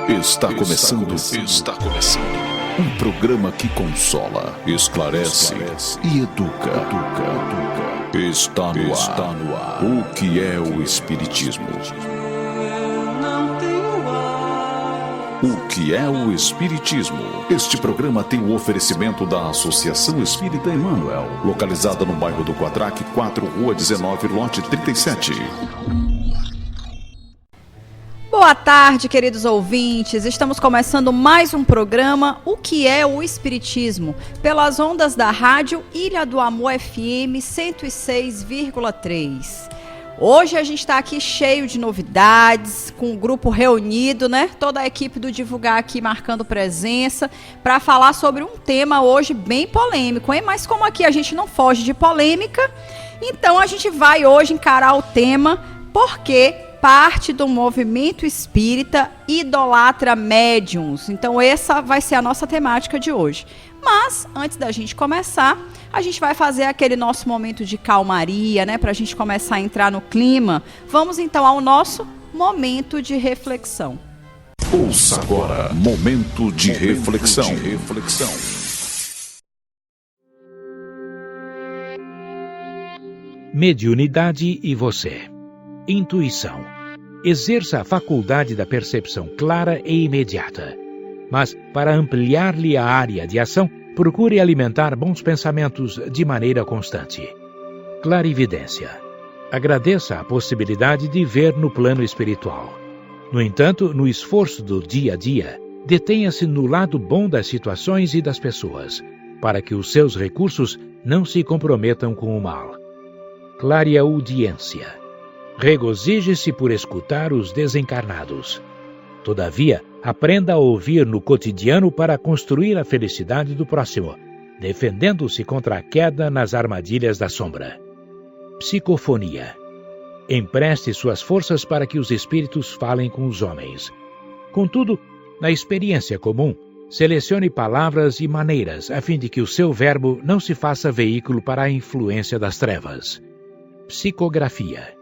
Está começando. Um programa que consola, esclarece e educa. Está no ar. O que é o Espiritismo? O que é o Espiritismo? Este programa tem o oferecimento da Associação Espírita Emmanuel, localizada no bairro do Quatraque, 4, Rua 19, lote 37. Boa tarde, queridos ouvintes. Estamos começando mais um programa, O que é o Espiritismo? Pelas ondas da rádio Ilha do Amor FM 106,3. Hoje a gente está aqui cheio de novidades, com o grupo reunido, né? Toda a equipe do Divulgar aqui marcando presença para falar sobre um tema hoje bem polêmico, hein? Mas como aqui a gente não foge de polêmica, então a gente vai hoje encarar o tema porque parte do movimento espírita idolatra médiuns. Então essa vai ser a nossa temática de hoje. Mas antes da gente começar, a gente vai fazer aquele nosso momento de calmaria, né? Para a gente começar a entrar no clima. Vamos então ao nosso momento de reflexão. Ouça agora, momento de reflexão. Mediunidade e você. Intuição. Exerça a faculdade da percepção clara e imediata. Mas, para ampliar-lhe a área de ação, procure alimentar bons pensamentos de maneira constante. Clarividência. Agradeça a possibilidade de ver no plano espiritual. No entanto, no esforço do dia a dia, detenha-se no lado bom das situações e das pessoas, para que os seus recursos não se comprometam com o mal. Clareaudiência. Regozije-se por escutar os desencarnados. Todavia, aprenda a ouvir no cotidiano para construir a felicidade do próximo, defendendo-se contra a queda nas armadilhas da sombra. Psicofonia. Empreste suas forças para que os espíritos falem com os homens. Contudo, na experiência comum, selecione palavras e maneiras a fim de que o seu verbo não se faça veículo para a influência das trevas. Psicografia.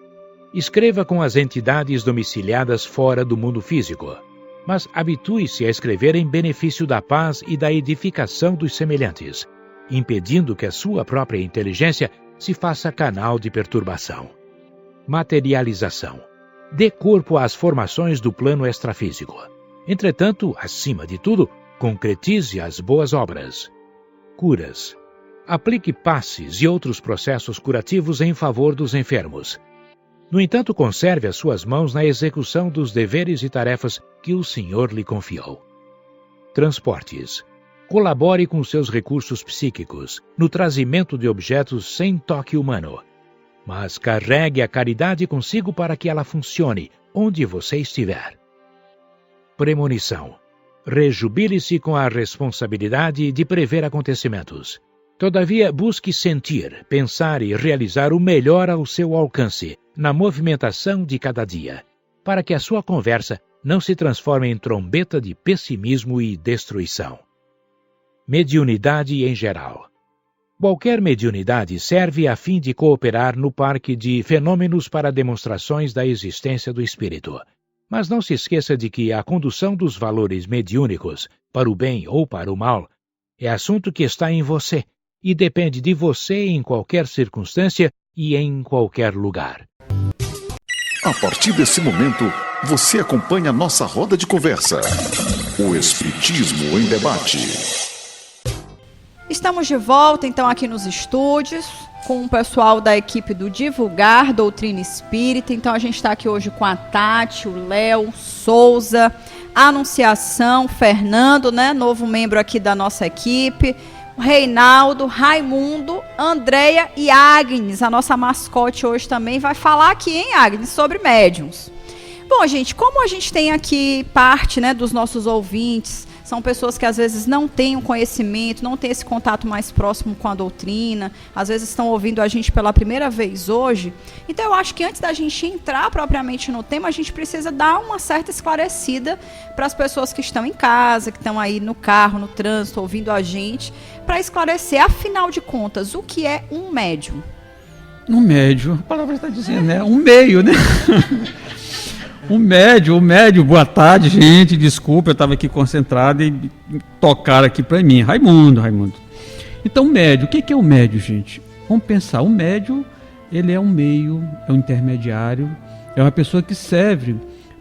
Escreva com as entidades domiciliadas fora do mundo físico, mas habitue-se a escrever em benefício da paz e da edificação dos semelhantes, impedindo que a sua própria inteligência se faça canal de perturbação. Materialização. Dê corpo às formações do plano extrafísico. Entretanto, acima de tudo, concretize as boas obras. Curas. Aplique passes e outros processos curativos em favor dos enfermos. No entanto, conserve as suas mãos na execução dos deveres e tarefas que o Senhor lhe confiou. Transportes. Colabore com seus recursos psíquicos no trazimento de objetos sem toque humano, mas carregue a caridade consigo para que ela funcione onde você estiver. Premonição. Rejubile-se com a responsabilidade de prever acontecimentos. Todavia, busque sentir, pensar e realizar o melhor ao seu alcance, na movimentação de cada dia, para que a sua conversa não se transforme em trombeta de pessimismo e destruição. Mediunidade em geral. Qualquer mediunidade serve a fim de cooperar no parque de fenômenos para demonstrações da existência do espírito. Mas não se esqueça de que a condução dos valores mediúnicos, para o bem ou para o mal, é assunto que está em você e depende de você em qualquer circunstância e em qualquer lugar. A partir desse momento, você acompanha a nossa roda de conversa. O Espiritismo em Debate. Estamos de volta, então, aqui nos estúdios, com o pessoal da equipe do Divulgar Doutrina Espírita. Então, a gente está aqui hoje com a Tati, o Léo, Souza, a Anunciação, Fernando, né? Novo membro aqui da nossa equipe. O Reinaldo, Raimundo, Andréia e Agnes, a nossa mascote hoje também vai falar aqui, hein, Agnes, sobre médiuns. Bom, gente, como a gente tem aqui parte, né, dos nossos ouvintes, são pessoas que às vezes não têm um conhecimento, não têm esse contato mais próximo com a doutrina, às vezes estão ouvindo a gente pela primeira vez hoje. Então eu acho que antes da gente entrar propriamente no tema, a gente precisa dar uma certa esclarecida para as pessoas que estão em casa, que estão aí no carro, no trânsito, ouvindo a gente, para esclarecer, afinal de contas, o que é um médium? Um médium, a palavra está dizendo, né? Um meio, né? O médio, boa tarde, gente, desculpa, eu estava aqui concentrado e tocaram aqui para mim, Raimundo. Então, médio, o que é o médio, gente? Vamos pensar, o médio, ele é um meio, é um intermediário, é uma pessoa que serve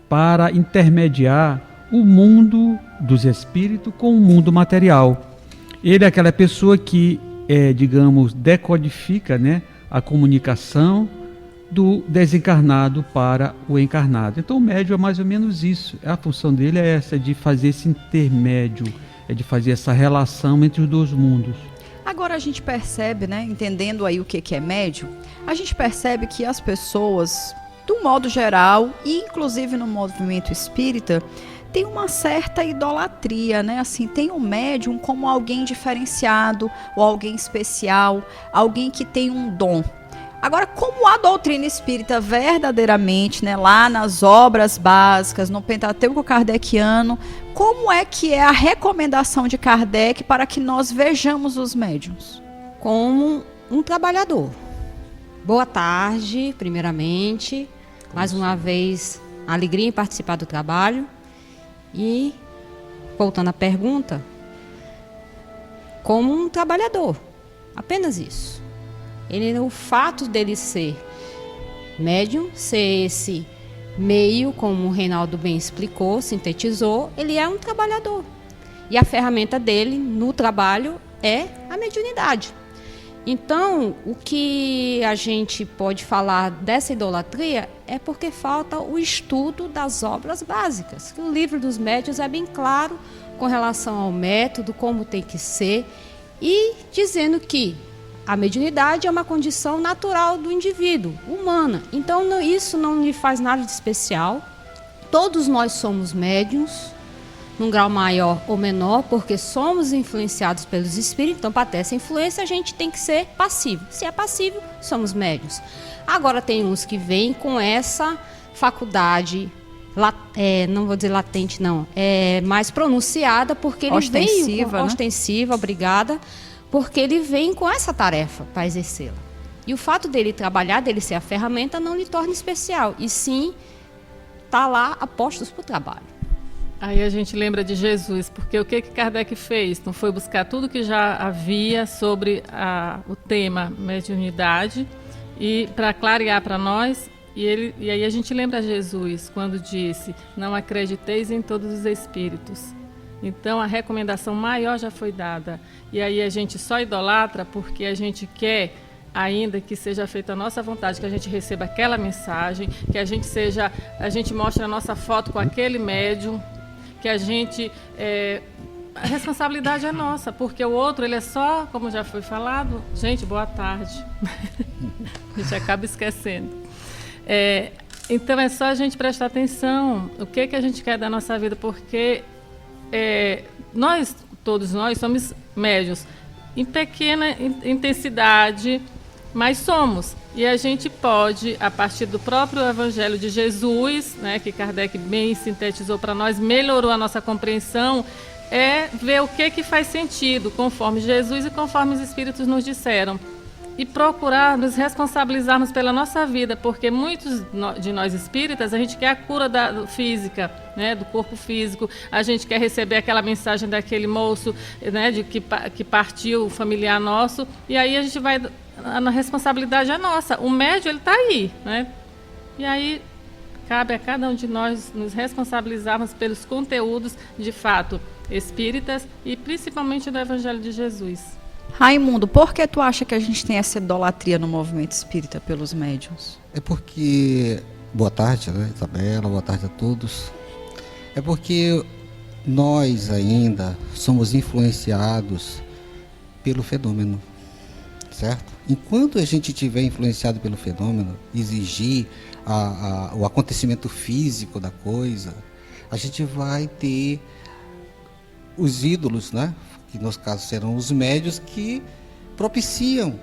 para intermediar o mundo dos espíritos com o mundo material. Ele é aquela pessoa que, digamos, decodifica, né, a comunicação do desencarnado para o encarnado. Então o médium é mais ou menos isso. A função dele é essa, de fazer esse intermédio, é de fazer essa relação entre os dois mundos. Agora a gente percebe, né, entendendo aí o que é médium, a gente percebe que as pessoas, do modo geral, e inclusive no movimento espírita, tem uma certa idolatria, né? Assim, tem o médium como alguém diferenciado, ou alguém especial, alguém que tem um dom. Agora, como a doutrina espírita verdadeiramente, né, lá nas obras básicas, no Pentateuco Kardeciano, como é que é a recomendação de Kardec para que nós vejamos os médiuns? Como um trabalhador. Boa tarde, primeiramente. Mais uma vez, alegria em participar do trabalho. E, voltando à pergunta, como um trabalhador. Apenas isso. O fato dele ser médium, ser esse meio, como o Reinaldo bem explicou, sintetizou, ele é um trabalhador. E a ferramenta dele no trabalho é a mediunidade. Então, o que a gente pode falar dessa idolatria é porque falta o estudo das obras básicas. O livro dos médiuns é bem claro com relação ao método, como tem que ser, e dizendo que a mediunidade é uma condição natural do indivíduo, humana. Então, isso não lhe faz nada de especial. Todos nós somos médiuns, num grau maior ou menor, porque somos influenciados pelos espíritos. Então, para ter essa influência, a gente tem que ser passivo. Se é passivo, somos médiuns. Agora, tem uns que vêm com essa faculdade, não vou dizer latente, não, mais pronunciada, porque ele vem ostensiva, obrigada, porque ele vem com essa tarefa para exercê-la. E o fato dele trabalhar, dele ser a ferramenta, não lhe torna especial, e sim está lá a postos para o trabalho. Aí a gente lembra de Jesus, porque o que Kardec fez? Não foi buscar tudo que já havia sobre o tema mediunidade, e para clarear para nós, e aí a gente lembra Jesus quando disse: não acrediteis em todos os espíritos. Então a recomendação maior já foi dada. E aí a gente só idolatra porque a gente quer ainda que seja feita a nossa vontade, que a gente receba aquela mensagem, que a gente mostre a nossa foto com aquele médium, que a gente... a responsabilidade é nossa, porque o outro, ele é só, como já foi falado... Gente, boa tarde. A gente acaba esquecendo. Então é só a gente prestar atenção o que a gente quer da nossa vida, porque... todos nós somos médiuns em pequena intensidade, mas somos. E a gente pode, a partir do próprio Evangelho de Jesus, né, que Kardec bem sintetizou para nós, melhorou a nossa compreensão, ver o que faz sentido, conforme Jesus e conforme os Espíritos nos disseram. E procurar nos responsabilizarmos pela nossa vida, porque muitos de nós espíritas, a gente quer a cura física, né, do corpo físico, a gente quer receber aquela mensagem daquele moço, né, que partiu, o familiar nosso, e aí a gente vai, a responsabilidade é nossa, o médium ele está aí, né, e aí cabe a cada um de nós nos responsabilizarmos pelos conteúdos, de fato, espíritas e principalmente do Evangelho de Jesus. Raimundo, por que tu acha que a gente tem essa idolatria no movimento espírita pelos médiuns? É porque... Boa tarde, né, Isabela? Boa tarde a todos. É porque nós ainda somos influenciados pelo fenômeno, certo? Enquanto a gente estiver influenciado pelo fenômeno, exigir o acontecimento físico da coisa, a gente vai ter os ídolos, né? Que nos casos serão os médiuns que propiciam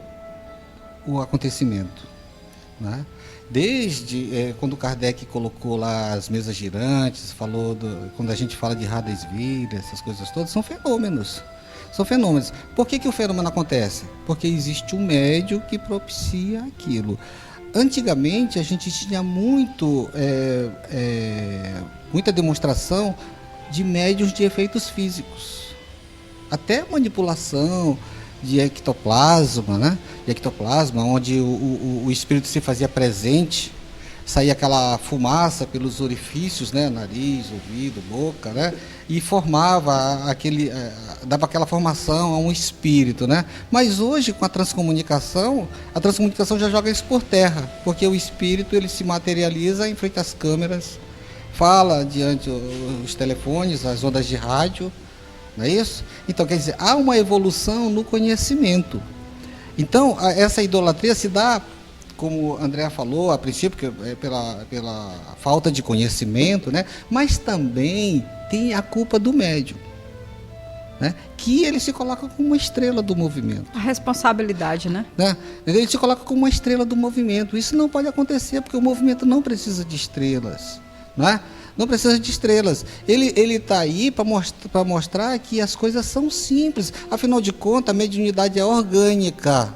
o acontecimento, né? Desde quando Kardec colocou lá as mesas girantes, quando a gente fala de Radesville, essas coisas todas, são fenômenos. São fenômenos. Por que o fenômeno acontece? Porque existe um médium que propicia aquilo. antigamente a gente tinha muita demonstração de médiuns de efeitos físicos, até manipulação de ectoplasma, né? De ectoplasma, onde o espírito se fazia presente, saía aquela fumaça pelos orifícios, né? Nariz, ouvido, boca, né? E formava dava aquela formação a um espírito, né? Mas hoje, com a transcomunicação já joga isso por terra, porque o espírito ele se materializa em frente às câmeras, fala diante os telefones, as ondas de rádio, não é isso? Então, quer dizer, há uma evolução no conhecimento. Então, essa idolatria se dá, como a Andréa falou, a princípio, pela falta de conhecimento, né? Mas também tem a culpa do médium, né? Que ele se coloca como uma estrela do movimento. A responsabilidade, né? Ele se coloca como uma estrela do movimento. Isso não pode acontecer, porque o movimento não precisa de estrelas, não é? Não precisa de estrelas. Ele está aí para mostrar que as coisas são simples. Afinal de contas, a mediunidade é orgânica.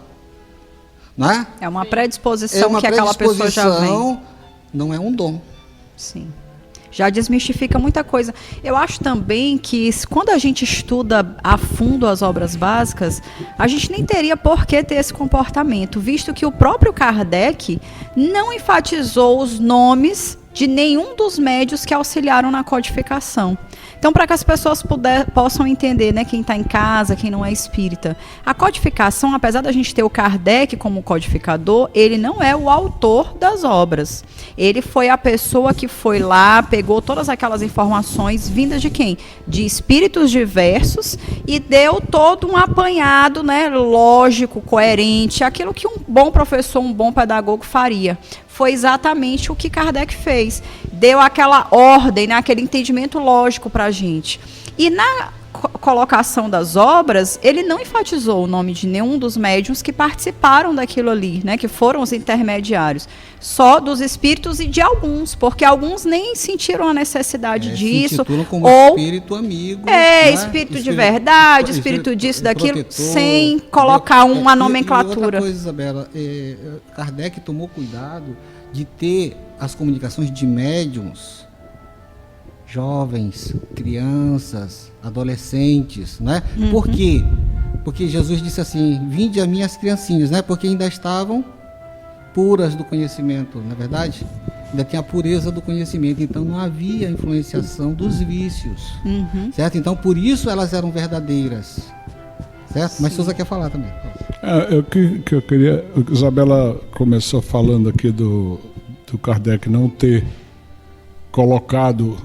Não é? É uma predisposição que aquela pessoa já vem. Não é um dom. Sim. Já desmistifica muita coisa. Eu acho também que quando a gente estuda a fundo as obras básicas, a gente nem teria por que ter esse comportamento, visto que o próprio Kardec não enfatizou os nomes de nenhum dos médios que auxiliaram na codificação. Então, para que as pessoas possam entender, né, quem está em casa, quem não é espírita, a codificação, apesar da gente ter o Kardec como codificador, ele não é o autor das obras. Ele foi a pessoa que foi lá, pegou todas aquelas informações vindas de quem? De espíritos diversos e deu todo um apanhado, né, lógico, coerente, aquilo que um bom professor, um bom pedagogo faria. Foi exatamente o que Kardec fez. Deu aquela ordem, né, aquele entendimento lógico para a gente. E na colocação das obras, ele não enfatizou o nome de nenhum dos médiuns que participaram daquilo ali, né, que foram os intermediários. Só dos espíritos e de alguns, porque alguns nem sentiram a necessidade disso. Se intitulam como espírito amigo. Né? Espírito de verdade, espírito disso, daquilo, protetor, sem colocar uma nomenclatura. E outra coisa, Isabela, Kardec tomou cuidado de ter as comunicações de médiums jovens, crianças, adolescentes, né? Uhum. Por quê? Porque Jesus disse assim: vinde a mim as criancinhas, né? Porque ainda estavam puras do conhecimento, não é verdade? Ainda tinha a pureza do conhecimento, então não havia influenciação dos vícios, certo? Então por isso elas eram verdadeiras, certo? Sim. Mas Souza quer falar também. Que eu queria, Isabela começou falando aqui do Kardec não ter colocado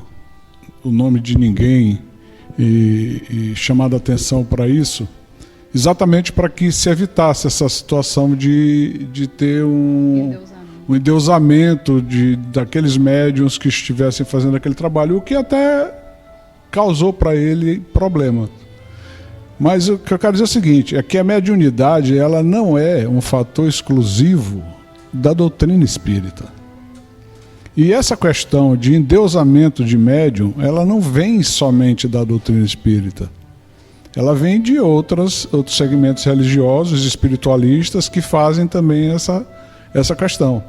o nome de ninguém e chamado a atenção para isso, exatamente para que se evitasse essa situação de ter um endeusamento daqueles médiuns que estivessem fazendo aquele trabalho, o que até causou para ele problema. Mas o que eu quero dizer é o seguinte, é que a mediunidade ela não é um fator exclusivo da doutrina espírita. E essa questão de endeusamento de médium, ela não vem somente da doutrina espírita. Ela vem de outros segmentos religiosos, espiritualistas, que fazem também essa questão.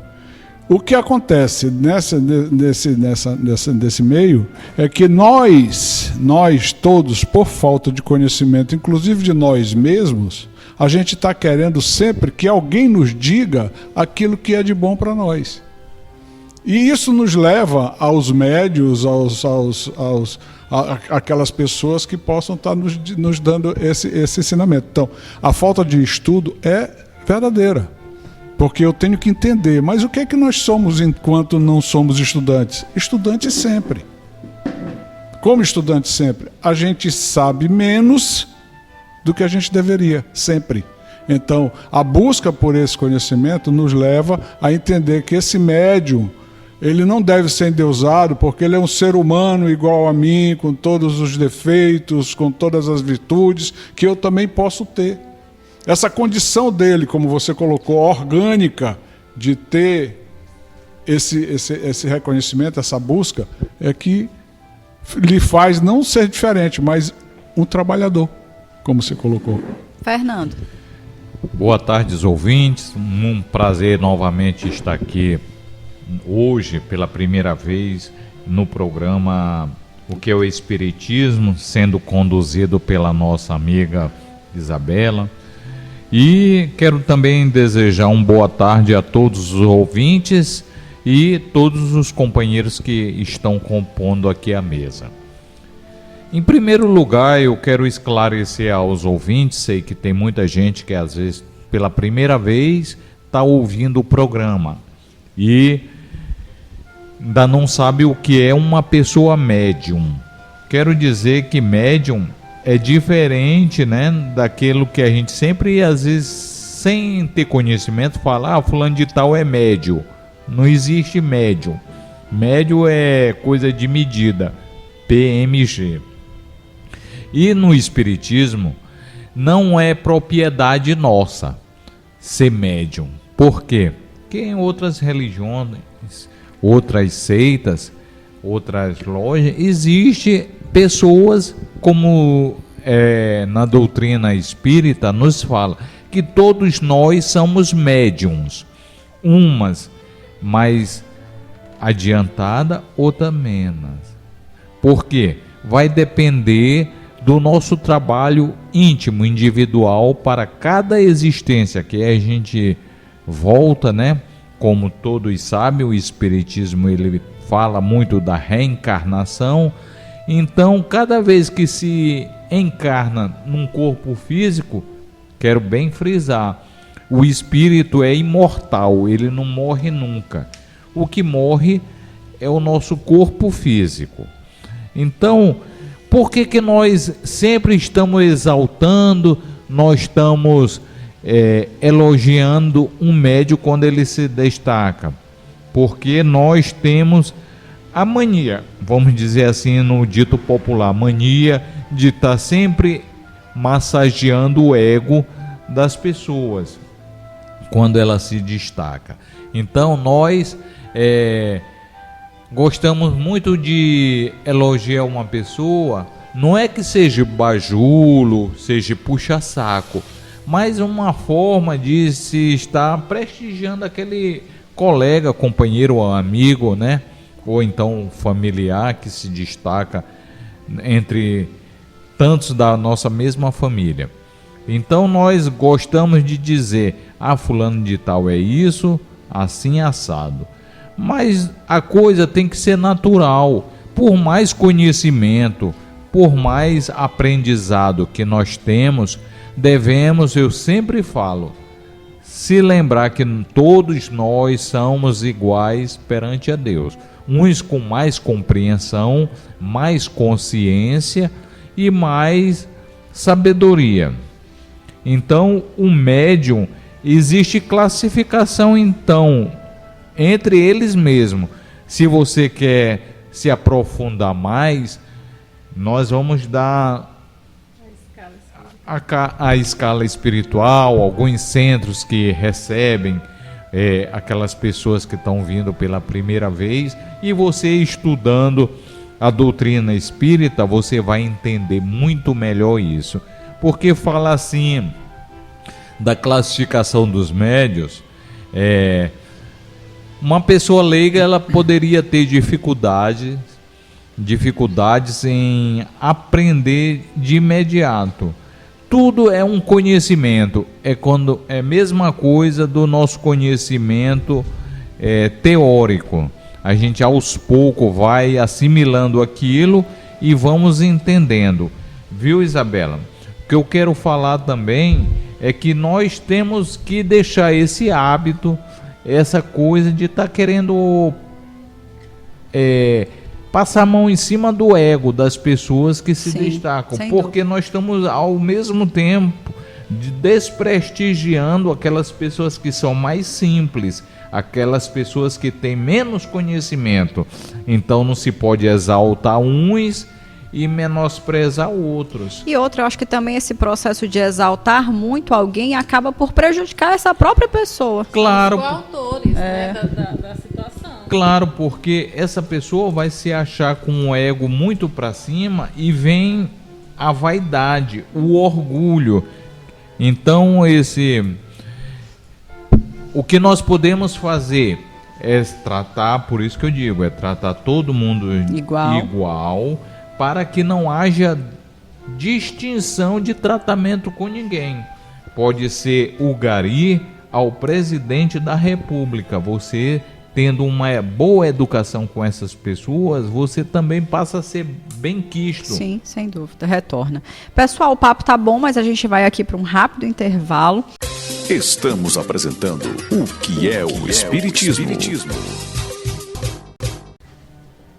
O que acontece nesse meio é que nós todos, por falta de conhecimento, inclusive de nós mesmos, a gente está querendo sempre que alguém nos diga aquilo que é de bom para nós. E isso nos leva aos médios, aquelas pessoas que possam estar nos dando esse ensinamento. Então, a falta de estudo é verdadeira, porque eu tenho que entender, mas o que é que nós somos enquanto não somos estudantes? Estudantes sempre. Como estudante sempre? A gente sabe menos do que a gente deveria, sempre. Então, a busca por esse conhecimento nos leva a entender que esse médium, ele não deve ser endeusado porque ele é um ser humano igual a mim, com todos os defeitos, com todas as virtudes que eu também posso ter. Essa condição dele, como você colocou, orgânica, de ter esse reconhecimento, essa busca, é que lhe faz não ser diferente, mas um trabalhador, como você colocou. Fernando. Boa tarde, ouvintes. Um prazer novamente estar aqui hoje, pela primeira vez, no programa O que é o Espiritismo, sendo conduzido pela nossa amiga Isabela. E quero também desejar uma boa tarde a todos os ouvintes e todos os companheiros que estão compondo aqui a mesa. Em primeiro lugar, eu quero esclarecer aos ouvintes, sei que tem muita gente que às vezes pela primeira vez está ouvindo o programa e ainda não sabe o que é uma pessoa médium. Quero dizer que médium é diferente, né, daquilo que a gente sempre, às vezes, sem ter conhecimento, fala, fulano de tal é médium. Não existe médium. Médium é coisa de medida, PMG. E no Espiritismo, não é propriedade nossa ser médium. Por quê? Porque em outras religiões, outras seitas, outras lojas, existe pessoas como na doutrina espírita nos fala que todos nós somos médiums, umas mais adiantada, outra menos. Por quê? Vai depender do nosso trabalho íntimo, individual, para cada existência que a gente volta, né? Como todos sabem, o Espiritismo ele fala muito da reencarnação. Então, cada vez que se encarna num corpo físico, quero bem frisar, o espírito é imortal, ele não morre nunca. O que morre é o nosso corpo físico. Então, por que nós sempre estamos exaltando, nós estamos elogiando um médium quando ele se destaca? Porque nós temos a mania, vamos dizer assim no dito popular, mania de estar sempre massageando o ego das pessoas quando ela se destaca. Então nós gostamos muito de elogiar uma pessoa, não é que seja bajulo, seja puxa-saco, mas uma forma de se estar prestigiando aquele colega, companheiro, amigo, né? Ou então familiar que se destaca entre tantos da nossa mesma família. Então nós gostamos de dizer, fulano de tal é isso, assim assado. Mas a coisa tem que ser natural. Por mais conhecimento, por mais aprendizado que nós temos, devemos, eu sempre falo, se lembrar que todos nós somos iguais perante a Deus. Uns com mais compreensão, mais consciência e mais sabedoria. Então, o médium, existe classificação então entre eles mesmos. Se você quer se aprofundar mais, nós vamos dar a escala espiritual, alguns centros que recebem aquelas pessoas que estão vindo pela primeira vez, e você estudando a doutrina espírita, você vai entender muito melhor isso. Porque fala assim da classificação dos médiuns, uma pessoa leiga ela poderia ter dificuldades em aprender de imediato. Tudo é um conhecimento, é a mesma coisa do nosso conhecimento teórico. A gente aos poucos vai assimilando aquilo e vamos entendendo. Viu, Isabela? O que eu quero falar também é que nós temos que deixar esse hábito, essa coisa de estar querendo passar a mão em cima do ego das pessoas que se destacam, porque nós estamos ao mesmo tempo desprestigiando aquelas pessoas que são mais simples, aquelas pessoas que têm menos conhecimento. Então não se pode exaltar uns e menosprezar outros. E outra, eu acho que também esse processo de exaltar muito alguém acaba por prejudicar essa própria pessoa. Claro. Os coautores, né, da situação. Claro, porque essa pessoa vai se achar com um ego muito para cima e vem a vaidade, o orgulho. Então, o que nós podemos fazer é tratar, por isso que eu digo, é tratar todo mundo igual, para que não haja distinção de tratamento com ninguém. Pode ser o gari ao presidente da República. Você tendo uma boa educação com essas pessoas, você também passa a ser benquisto. Sim, sem dúvida, retorna. Pessoal, o papo tá bom, mas a gente vai aqui para um rápido intervalo. Estamos apresentando o que é o Espiritismo.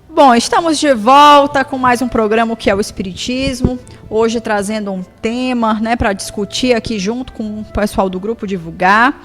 Bom, estamos de volta com mais um programa, o que é o Espiritismo. Hoje trazendo um tema, né, para discutir aqui junto com o pessoal do Grupo Divulgar,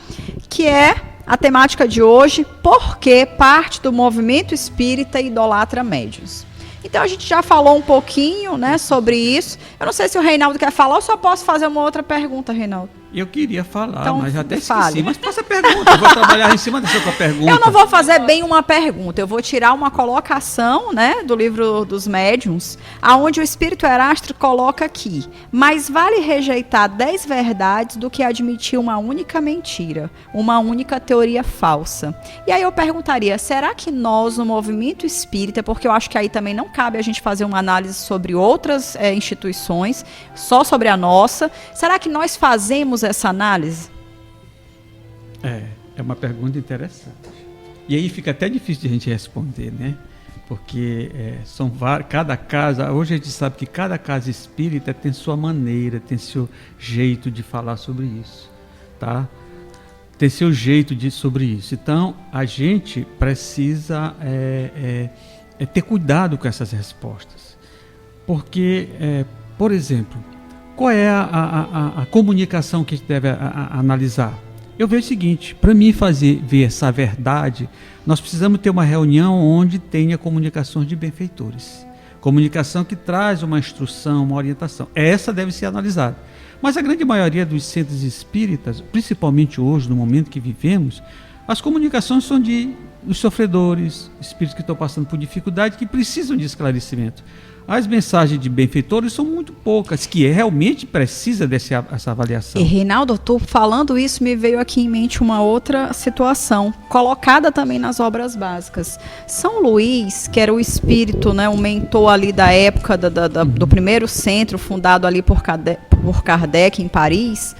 que é a temática de hoje: por que parte do movimento espírita idolatra médiuns? Então a gente já falou um pouquinho, né, sobre isso. Eu não sei se o Reinaldo quer falar ou só posso fazer uma outra pergunta, Reinaldo. Eu queria falar, então, mas até esqueci. fale. Mas faça a pergunta, eu vou trabalhar em cima dessa tua pergunta. Eu não vou fazer bem uma pergunta, eu vou tirar uma colocação, né, do livro dos médiuns, aonde o Espírito Erastro coloca aqui: mas vale rejeitar 10 verdades do que admitir uma única mentira, uma única teoria falsa. E aí eu perguntaria, será que nós, no movimento espírita, porque eu acho que aí também não cabe a gente fazer uma análise sobre outras instituições, só sobre a nossa, será que nós fazemos essa análise? É uma pergunta interessante. E aí fica até difícil de a gente responder, né? Porque são cada casa, hoje a gente sabe que cada casa espírita tem sua maneira, tem seu jeito de falar sobre isso, tá? Tem seu jeito sobre isso. Então, a gente precisa ter cuidado com essas respostas. Porque, por exemplo, qual é a comunicação que a gente deve analisar? Eu vejo o seguinte: para mim ver essa verdade, nós precisamos ter uma reunião onde tenha comunicações de benfeitores. Comunicação que traz uma instrução, uma orientação. Essa deve ser analisada. Mas a grande maioria dos centros espíritas, principalmente hoje, no momento que vivemos, as comunicações são de os sofredores, espíritos que estão passando por dificuldade, que precisam de esclarecimento. As mensagens de benfeitores são muito poucas, que realmente precisa dessa avaliação. E Reinaldo, tô falando isso, me veio aqui em mente uma outra situação, colocada também nas obras básicas. São Luís, que era o espírito, né, o mentor ali da época do primeiro centro, fundado ali por Kardec em Paris,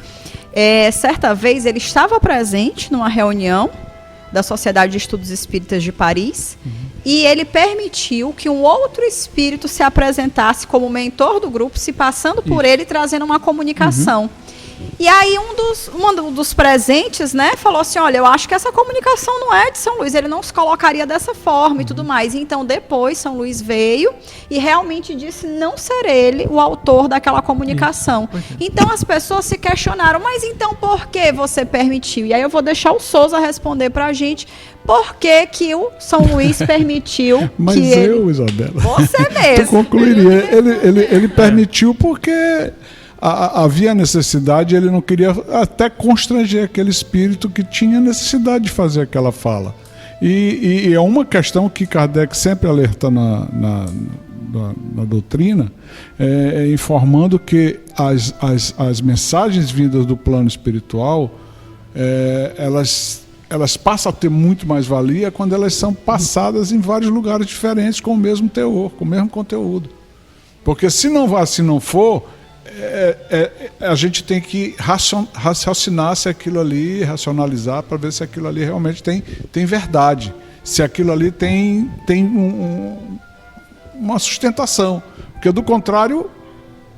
certa vez ele estava presente numa reunião da Sociedade de Estudos Espíritas de Paris, e ele permitiu que um outro espírito se apresentasse como mentor do grupo, se passando por ele, trazendo uma comunicação. E aí um dos presentes, né, falou assim: olha, eu acho que essa comunicação não é de São Luís, ele não se colocaria dessa forma e tudo mais. E então depois São Luís veio e realmente disse não ser ele o autor daquela comunicação. Então as pessoas se questionaram: mas então por que você permitiu? E aí eu vou deixar o Souza responder pra gente por que o São Luís permitiu. Mas que Isabela, você mesmo. Eu concluiria, ele permitiu porque havia necessidade, ele não queria até constranger aquele espírito que tinha necessidade de fazer aquela fala. E é uma questão que Kardec sempre alerta na doutrina, informando que as mensagens vindas do plano espiritual, elas passam a ter muito mais valia quando elas são passadas em vários lugares diferentes com o mesmo teor, com o mesmo conteúdo. Porque se não for, a gente tem que raciocinar se aquilo ali, racionalizar para ver se aquilo ali realmente tem verdade, se aquilo ali tem uma sustentação, porque do contrário,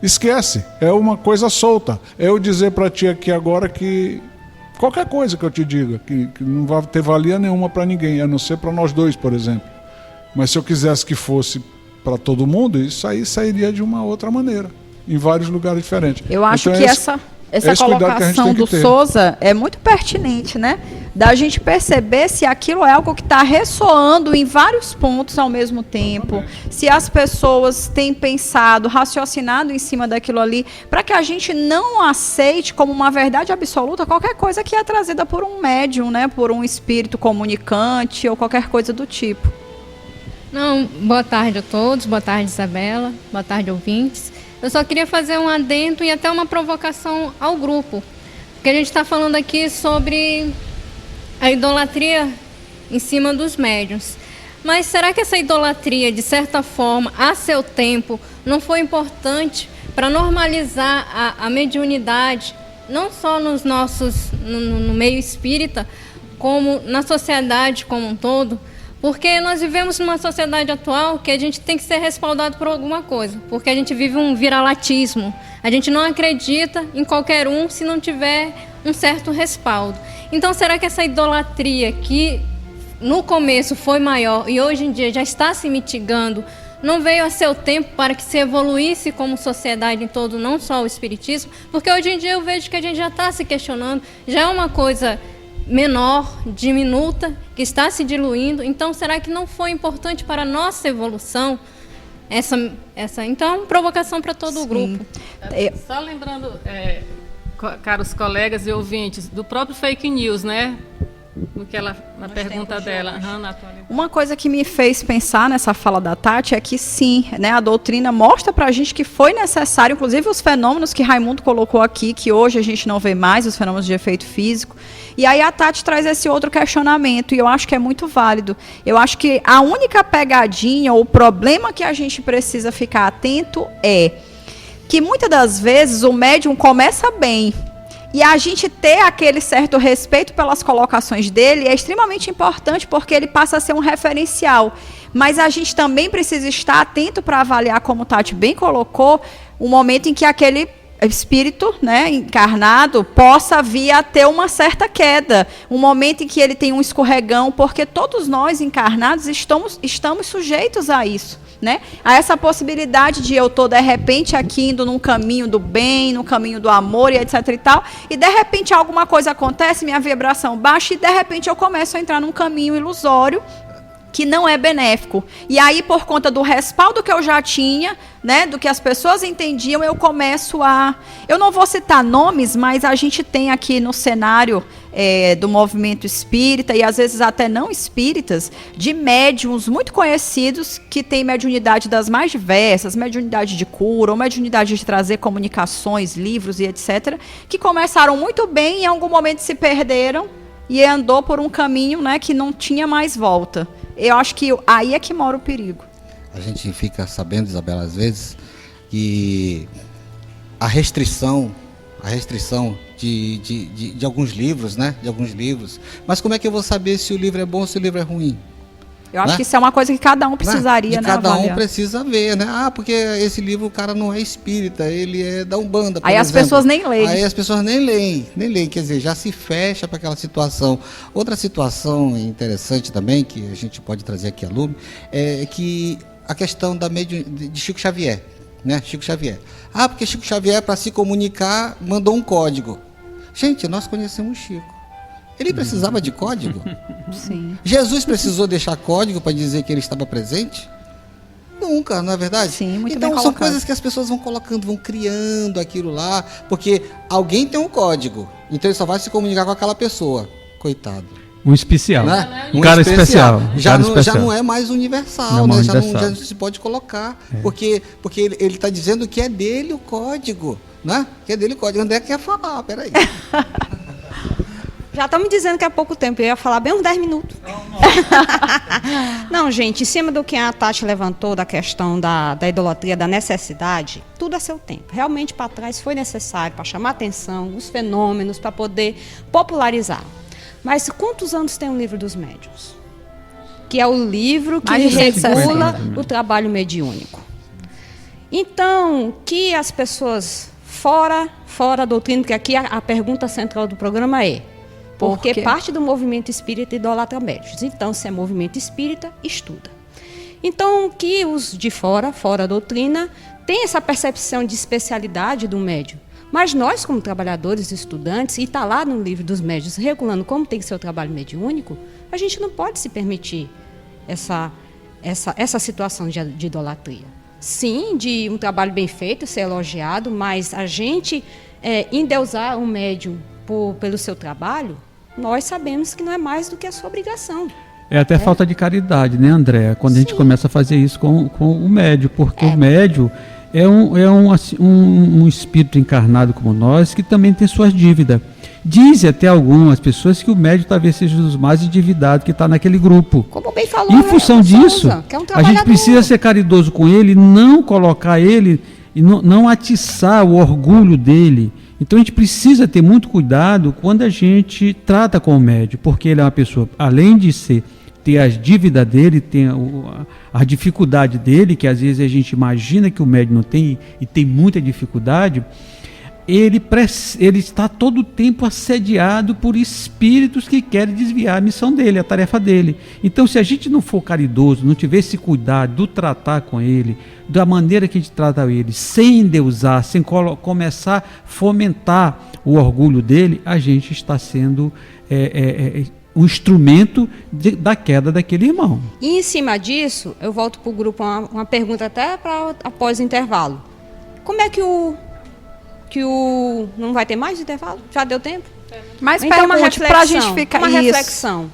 esquece, é uma coisa solta. Eu dizer para ti aqui agora que qualquer coisa que eu te diga, que não vai ter valia nenhuma para ninguém, a não ser para nós dois, por exemplo. Mas se eu quisesse que fosse para todo mundo, isso aí sairia de uma outra maneira, em vários lugares diferentes. Eu acho que essa colocação do Souza é muito pertinente, né? Da gente perceber se aquilo é algo que está ressoando em vários pontos ao mesmo tempo, se as pessoas têm pensado, raciocinado em cima daquilo ali, para que a gente não aceite como uma verdade absoluta qualquer coisa que é trazida por um médium, né? Por um espírito comunicante ou qualquer coisa do tipo. Não, boa tarde a todos, boa tarde, Isabela, boa tarde, ouvintes. Eu só queria fazer um adendo e até uma provocação ao grupo. Porque a gente está falando aqui sobre a idolatria em cima dos médiuns. Mas será que essa idolatria, de certa forma, a seu tempo, não foi importante para normalizar a mediunidade, não só nos nossos, no meio espírita, como na sociedade como um todo? Porque nós vivemos numa sociedade atual que a gente tem que ser respaldado por alguma coisa, porque a gente vive um viralatismo. A gente não acredita em qualquer um se não tiver um certo respaldo. Então, será que essa idolatria que no começo foi maior e hoje em dia já está se mitigando, não veio a seu tempo para que se evoluísse como sociedade em todo, não só o espiritismo? Porque hoje em dia eu vejo que a gente já está se questionando, já é uma coisa menor, diminuta, que está se diluindo. Então, será que não foi importante para a nossa evolução essa então, provocação para todo o grupo? Só lembrando, caros colegas e ouvintes, do próprio fake news, né? Na pergunta dela. Uma coisa que me fez pensar nessa fala da Tati é que sim, né, a doutrina mostra pra gente que foi necessário, inclusive os fenômenos que Raimundo colocou aqui, que hoje a gente não vê mais, os fenômenos de efeito físico. E aí a Tati traz esse outro questionamento, e eu acho que é muito válido. Eu acho que a única pegadinha, ou problema que a gente precisa ficar atento é que muitas das vezes o médium começa bem, e a gente ter aquele certo respeito pelas colocações dele é extremamente importante, porque ele passa a ser um referencial. Mas a gente também precisa estar atento para avaliar, como o Tati bem colocou, o momento em que aquele espírito, né, encarnado possa vir a ter uma certa queda. Um momento em que ele tem um escorregão, porque todos nós encarnados estamos sujeitos a isso. Né? A essa possibilidade de eu estou de repente aqui indo num caminho do bem, no caminho do amor e etc e tal, e de repente alguma coisa acontece, minha vibração baixa e de repente eu começo a entrar num caminho ilusório que não é benéfico. E aí, por conta do respaldo que eu já tinha, né, do que as pessoas entendiam, eu começo a... Eu não vou citar nomes, mas a gente tem aqui no cenário do movimento espírita, e às vezes até não espíritas, de médiums muito conhecidos que têm mediunidade das mais diversas, mediunidade de cura, ou mediunidade de trazer comunicações, livros e etc., que começaram muito bem e em algum momento se perderam e andou por um caminho, né, que não tinha mais volta. Eu acho que aí é que mora o perigo. A gente fica sabendo, Isabela, às vezes, que a restrição de alguns livros, né? De alguns livros. Mas como é que eu vou saber se o livro é bom ou se o livro é ruim? Eu acho que isso é uma coisa que cada um precisaria, né? Cada um precisa ver, né? Ah, porque esse livro o cara não é espírita, ele é da Umbanda, por exemplo. As pessoas nem leem. Aí as pessoas nem leem, quer dizer, já se fecha para aquela situação. Outra situação interessante também, que a gente pode trazer aqui à lume, é que a questão de Chico Xavier, né? Chico Xavier. Ah, porque Chico Xavier, para se comunicar, mandou um código. Gente, nós conhecemos Chico. Ele precisava de código? Sim. Jesus precisou deixar código para dizer que ele estava presente? Nunca, não é verdade? Sim, muito então bem são colocado. coisas que as pessoas vão colocando, vão criando aquilo lá, porque alguém tem um código, então ele só vai se comunicar com aquela pessoa. Coitado. Um especial. Né? Um cara especial. Já não é mais universal, né? Já não se pode colocar. Porque ele está dizendo que é dele o código. Né? Que é dele o código. André quer falar, peraí. Já estão me dizendo que há pouco tempo, eu ia falar bem uns 10 minutos. Não, gente, em cima do que a Tati levantou, da questão da idolatria, da necessidade, tudo a seu tempo. Realmente, para trás, foi necessário para chamar atenção, os fenômenos, para poder popularizar. Mas quantos anos tem o Livro dos Médiuns? Que é o livro que regula o trabalho mediúnico. Então, que as pessoas fora a doutrina, porque aqui a pergunta central do programa é: porque parte do movimento espírita idolatra médiuns. Então, se é movimento espírita, estuda. Então, que os de fora a doutrina, têm essa percepção de especialidade do médium. Mas nós, como trabalhadores, estudantes, e está lá no Livro dos Médiuns, regulando como tem que ser o trabalho mediúnico, a gente não pode se permitir essa situação de idolatria. Sim, de um trabalho bem feito, ser elogiado, mas a gente endeusar um médium pelo seu trabalho, nós sabemos que não é mais do que a sua obrigação. É até falta de caridade, né, André? Quando a gente começa a fazer isso com o médium, porque o médium, é um espírito encarnado como nós, que também tem suas dívidas. Dizem até algumas pessoas que o médium talvez seja um dos mais endividados que está naquele grupo. Como bem falou, em função disso, Souza, que é um a gente precisa ser caridoso com ele, não colocar ele, e não atiçar o orgulho dele. Então a gente precisa ter muito cuidado quando a gente trata com o médium, porque ele é uma pessoa, além de ter as dívidas dele, tem a dificuldade dele, que às vezes a gente imagina que o médium não tem e tem muita dificuldade. Ele está todo o tempo assediado por espíritos que querem desviar a missão dele, a tarefa dele. Então, se a gente não for caridoso, não tiver esse cuidado do tratar com ele, da maneira que a gente trata ele, sem endeusar, sem começar a fomentar o orgulho dele, a gente está sendo um instrumento da queda daquele irmão. E em cima disso, eu volto para o grupo uma pergunta até para após o intervalo. Como é que não vai ter mais intervalo? Já deu tempo? Mas então, uma reflexão, para a gente ficar uma isso. reflexão.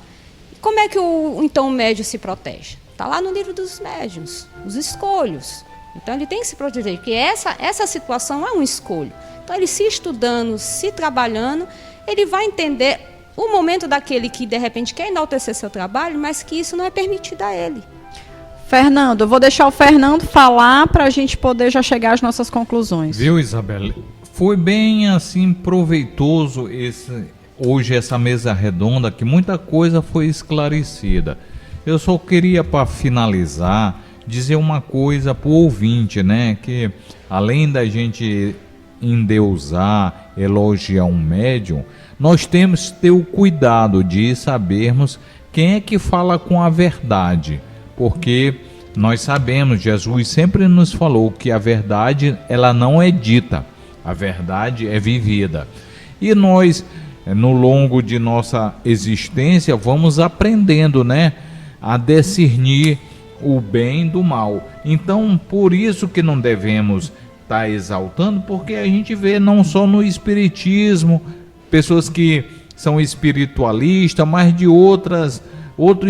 Como é que então o médium se protege? Está lá no livro dos médiuns, os escolhos. Então ele tem que se proteger, porque essa situação é um escolho. Então ele se estudando, se trabalhando, ele vai entender o momento daquele que de repente quer enaltecer seu trabalho, mas que isso não é permitido a ele. Fernando, eu vou deixar o Fernando falar para a gente poder já chegar às nossas conclusões. Viu, Isabela? Foi bem assim proveitoso hoje essa mesa redonda, que muita coisa foi esclarecida. Eu só queria, para finalizar, dizer uma coisa para o ouvinte, né? Que além da gente endeusar, elogiar um médium, nós temos que ter o cuidado de sabermos quem é que fala com a verdade. Porque nós sabemos, Jesus sempre nos falou que a verdade ela não é dita, a verdade é vivida. E nós, no longo de nossa existência, vamos aprendendo, né, a discernir o bem do mal. Então, por isso que não devemos estar exaltando, porque a gente vê não só no espiritismo, pessoas que são espiritualistas, mas de outros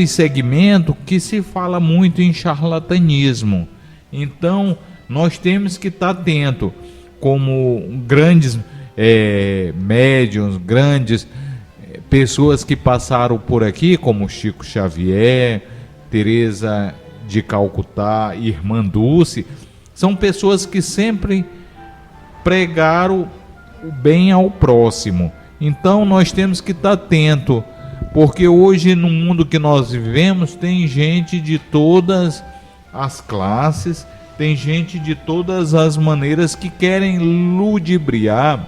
segmentos que se fala muito em charlatanismo. Então, nós temos que estar atentos, como grandes médiuns, grandes pessoas que passaram por aqui, como Chico Xavier, Teresa de Calcutá, Irmã Dulce, são pessoas que sempre pregaram o bem ao próximo. Então, nós temos que estar atentos, porque hoje no mundo que nós vivemos tem gente de todas as classes, tem gente de todas as maneiras que querem ludibriar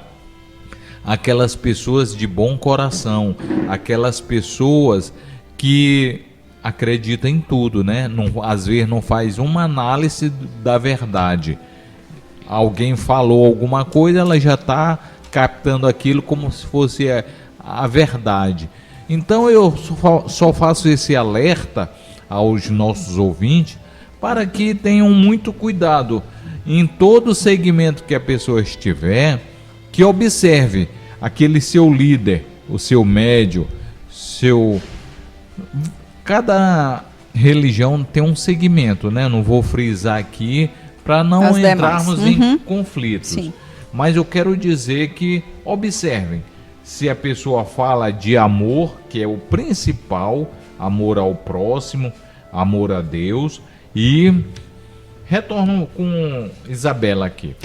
aquelas pessoas de bom coração, aquelas pessoas que acreditam em tudo, né? Não, às vezes não faz uma análise da verdade. Alguém falou alguma coisa, ela já está captando aquilo como se fosse a verdade. Então eu só faço esse alerta aos nossos ouvintes para que tenham muito cuidado em todo segmento que a pessoa estiver, que observe aquele seu líder, o seu médium, cada religião tem um segmento, né? Não vou frisar aqui para não entrarmos em conflitos. Sim. Mas eu quero dizer que observem se a pessoa fala de amor, que é o principal, amor ao próximo, amor a Deus, e retorno com Isabela aqui.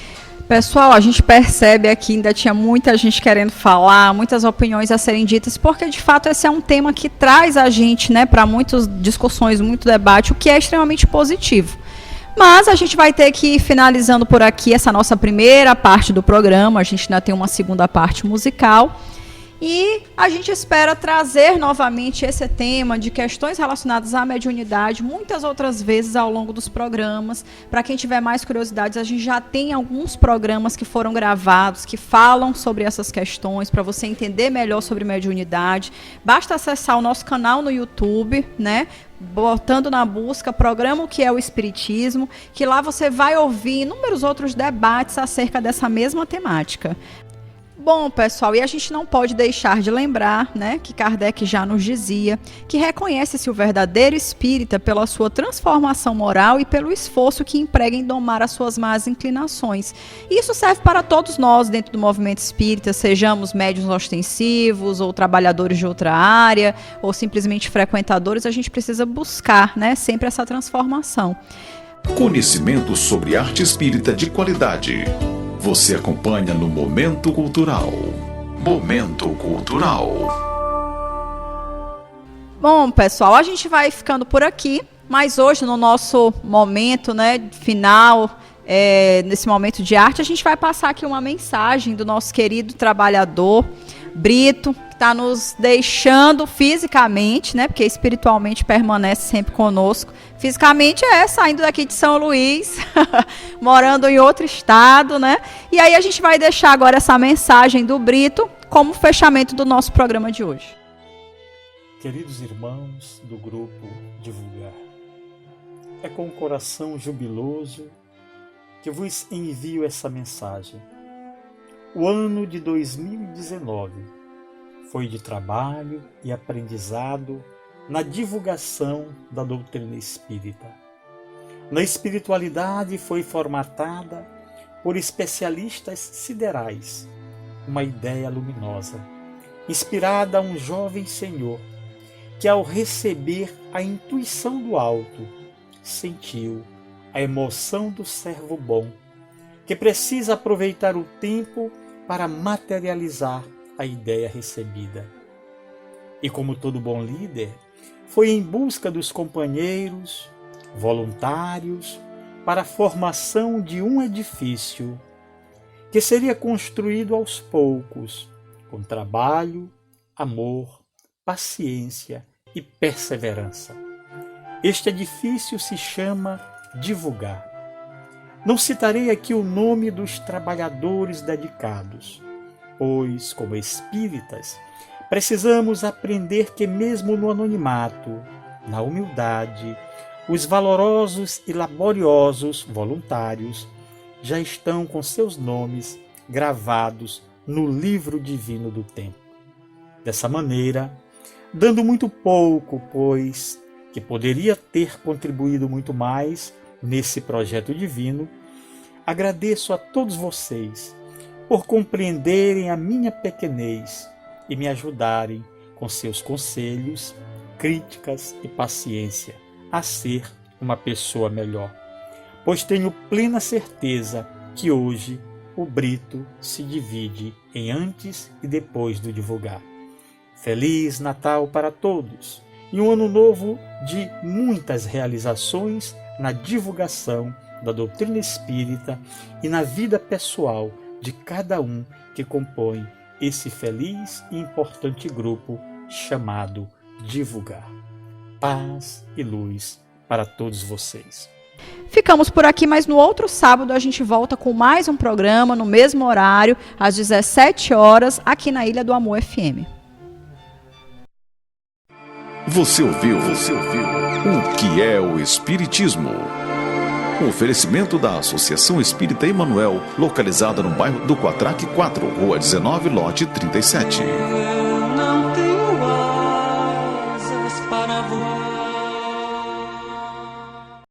Pessoal, a gente percebe aqui ainda tinha muita gente querendo falar, muitas opiniões a serem ditas, porque de fato esse é um tema que traz a gente, né, para muitas discussões, muito debate, o que é extremamente positivo. Mas a gente vai ter que ir finalizando por aqui essa nossa primeira parte do programa, a gente ainda tem uma segunda parte musical. E a gente espera trazer novamente esse tema de questões relacionadas à mediunidade muitas outras vezes ao longo dos programas. Para quem tiver mais curiosidades, a gente já tem alguns programas que foram gravados, que falam sobre essas questões, para você entender melhor sobre mediunidade. Basta acessar o nosso canal no YouTube, né? Botando na busca programa O que é o Espiritismo, que lá você vai ouvir inúmeros outros debates acerca dessa mesma temática. Bom, pessoal, e a gente não pode deixar de lembrar, né, que Kardec já nos dizia que reconhece-se o verdadeiro espírita pela sua transformação moral e pelo esforço que emprega em domar as suas más inclinações. E isso serve para todos nós dentro do movimento espírita, sejamos médiuns ostensivos ou trabalhadores de outra área ou simplesmente frequentadores, a gente precisa buscar, né, sempre essa transformação. Conhecimento sobre arte espírita de qualidade. Você acompanha no Momento Cultural. Momento Cultural. Bom, pessoal, a gente vai ficando por aqui, mas hoje no nosso momento, né, final, nesse momento de arte, a gente vai passar aqui uma mensagem do nosso querido trabalhador Brito, que está nos deixando fisicamente, né, porque espiritualmente permanece sempre conosco. Fisicamente saindo daqui de São Luís, morando em outro estado, né? E aí a gente vai deixar agora essa mensagem do Brito como fechamento do nosso programa de hoje. Queridos irmãos do grupo Divulgar, é com o coração jubiloso que vos envio essa mensagem. O ano de 2019 foi de trabalho e aprendizado na divulgação da doutrina espírita. Na espiritualidade foi formatada por especialistas siderais uma ideia luminosa, inspirada a um jovem senhor que, ao receber a intuição do alto, sentiu a emoção do servo bom, que precisa aproveitar o tempo para materializar a ideia recebida. E como todo bom líder, foi em busca dos companheiros, voluntários, para a formação de um edifício que seria construído aos poucos, com trabalho, amor, paciência e perseverança. Este edifício se chama Divulgar. Não citarei aqui o nome dos trabalhadores dedicados, pois, como espíritas, precisamos aprender que mesmo no anonimato, na humildade, os valorosos e laboriosos voluntários já estão com seus nomes gravados no livro divino do tempo. Dessa maneira, dando muito pouco, pois que poderia ter contribuído muito mais nesse projeto divino, agradeço a todos vocês por compreenderem a minha pequenez e me ajudarem com seus conselhos, críticas e paciência a ser uma pessoa melhor. Pois tenho plena certeza que hoje o Brito se divide em antes e depois do divulgar. Feliz Natal para todos e um ano novo de muitas realizações na divulgação da doutrina espírita e na vida pessoal de cada um que compõe esse feliz e importante grupo chamado Divulgar. Paz e luz para todos vocês. Ficamos por aqui, mas no outro sábado a gente volta com mais um programa no mesmo horário, às 17 horas, aqui na Ilha do Amor FM. Você ouviu o que é o Espiritismo? Um oferecimento da Associação Espírita Emmanuel, localizada no bairro do Quatraque 4, Rua 19, lote 37.